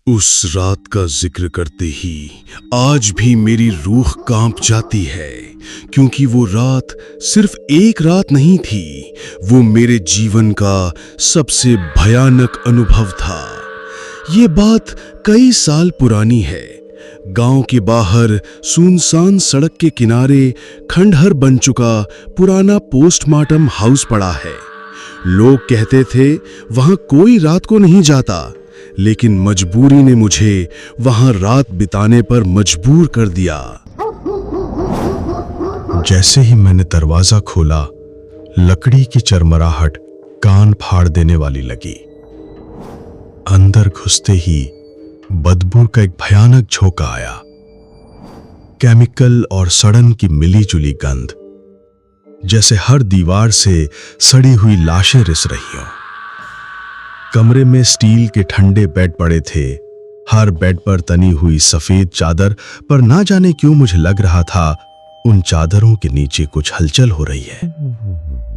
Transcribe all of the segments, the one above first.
उस रात का जिक्र करते ही आज भी मेरी रूह कांप जाती है, क्योंकि वो रात सिर्फ एक रात नहीं थी, वो मेरे जीवन का सबसे भयानक अनुभव था। ये बात कई साल पुरानी है। गांव के बाहर सुनसान सड़क के किनारे खंडहर बन चुका पुराना पोस्टमार्टम हाउस पड़ा है। लोग कहते थे वहां कोई रात को नहीं जाता, लेकिन मजबूरी ने मुझे वहां रात बिताने पर मजबूर कर दिया। जैसे ही मैंने दरवाजा खोला, लकड़ी की चरमराहट कान फाड़ देने वाली लगी। अंदर घुसते ही बदबू का एक भयानक झोंका आया। केमिकल और सड़न की मिलीजुली गंध, जैसे हर दीवार से सड़ी हुई लाशें रिस रही हों। कमरे में स्टील के ठंडे बेड पड़े थे। हर बेड पर तनी हुई सफेद चादर, पर ना जाने क्यों मुझे लग रहा था उन चादरों के नीचे कुछ हलचल हो रही है,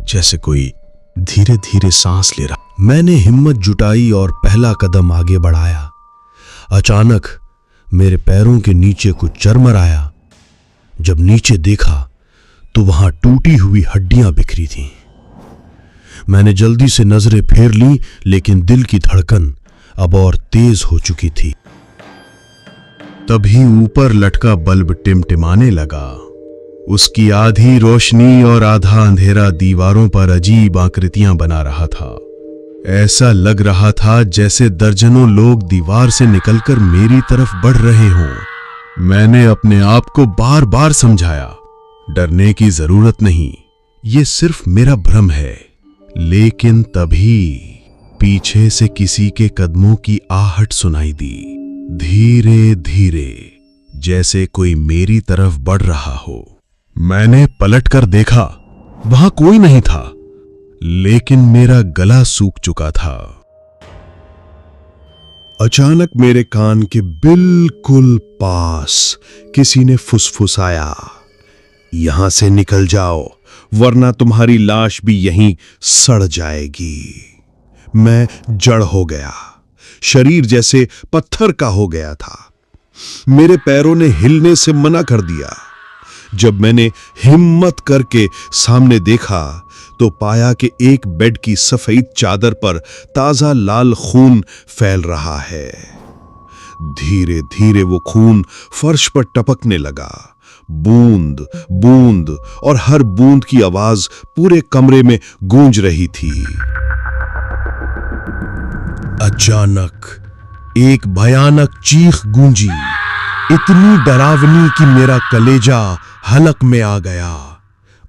जैसे कोई धीरे धीरे सांस ले रहा। मैंने हिम्मत जुटाई और पहला कदम आगे बढ़ाया। अचानक मेरे पैरों के नीचे कुछ चरमराया। जब नीचे देखा तो वहां टूटी हुई हड्डियां बिखरी थीं। मैंने जल्दी से नजरें फेर ली, लेकिन दिल की धड़कन अब और तेज हो चुकी थी। तभी ऊपर लटका बल्ब टिमटिमाने लगा। उसकी आधी रोशनी और आधा अंधेरा दीवारों पर अजीब आकृतियां बना रहा था। ऐसा लग रहा था जैसे दर्जनों लोग दीवार से निकलकर मेरी तरफ बढ़ रहे हों। मैंने अपने आप को बार बार समझाया, डरने की जरूरत नहीं, ये सिर्फ मेरा भ्रम है। लेकिन तभी पीछे से किसी के कदमों की आहट सुनाई दी, धीरे धीरे, जैसे कोई मेरी तरफ बढ़ रहा हो। मैंने पलटकर देखा, वहां कोई नहीं था, लेकिन मेरा गला सूख चुका था। अचानक मेरे कान के बिल्कुल पास किसी ने फुसफुसाया, यहां से निकल जाओ, वरना तुम्हारी लाश भी यहीं सड़ जाएगी। मैं जड़ हो गया, शरीर जैसे पत्थर का हो गया था। मेरे पैरों ने हिलने से मना कर दिया। जब मैंने हिम्मत करके सामने देखा तो पाया कि एक बेड की सफेद चादर पर ताजा लाल खून फैल रहा है। धीरे धीरे वो खून फर्श पर टपकने लगा, बूंद बूंद, और हर बूंद की आवाज पूरे कमरे में गूंज रही थी। अचानक एक भयानक चीख गूंजी, इतनी डरावनी कि मेरा कलेजा हलक में आ गया।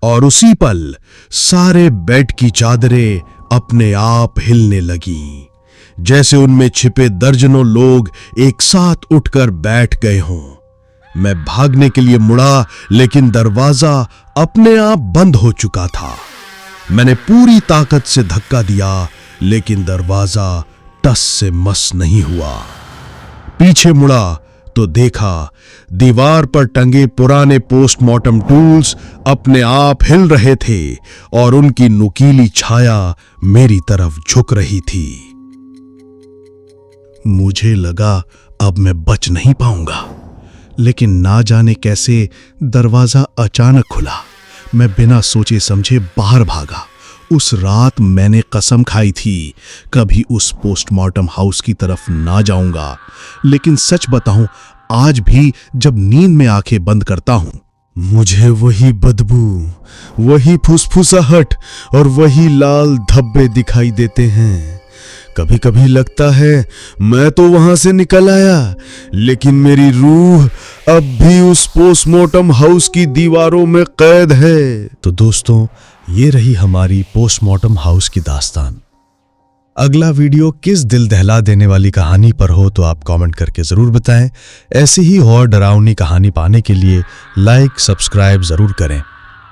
और उसी पल सारे बेड की चादरें अपने आप हिलने लगीं, जैसे उनमें छिपे दर्जनों लोग एक साथ उठकर बैठ गए हों। मैं भागने के लिए मुड़ा, लेकिन दरवाजा अपने आप बंद हो चुका था। मैंने पूरी ताकत से धक्का दिया, लेकिन दरवाजा टस से मस नहीं हुआ। पीछे मुड़ा तो देखा दीवार पर टंगे पुराने पोस्टमार्टम टूल्स अपने आप हिल रहे थे और उनकी नुकीली छाया मेरी तरफ झुक रही थी। मुझे लगा अब मैं बच नहीं पाऊंगा, लेकिन ना जाने कैसे दरवाजा अचानक खुला। मैं बिना सोचे समझे बाहर भागा। उस रात मैंने कसम खाई थी कभी उस पोस्टमार्टम हाउस की तरफ ना जाऊंगा, लेकिन सच बताऊं, आज भी जब नींद में आंखें बंद करता हूं, मुझे वही बदबू, वही फुसफुसाहट और वही लाल धब्बे दिखाई देते हैं। कभी कभी लगता है मैं तो वहां से निकल आया, लेकिन मेरी रूह अब भी उस पोस्टमार्टम हाउस की दीवारों में कैद है। तो दोस्तों, ये रही हमारी पोस्टमार्टम हाउस की दास्तान। अगला वीडियो किस दिल दहला देने वाली कहानी पर हो तो आप कमेंट करके जरूर बताएं। ऐसी ही और डरावनी कहानी पाने के लिए लाइक सब्सक्राइब जरूर करें।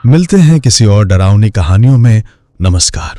मिलते हैं किसी और डरावनी कहानियों में। नमस्कार।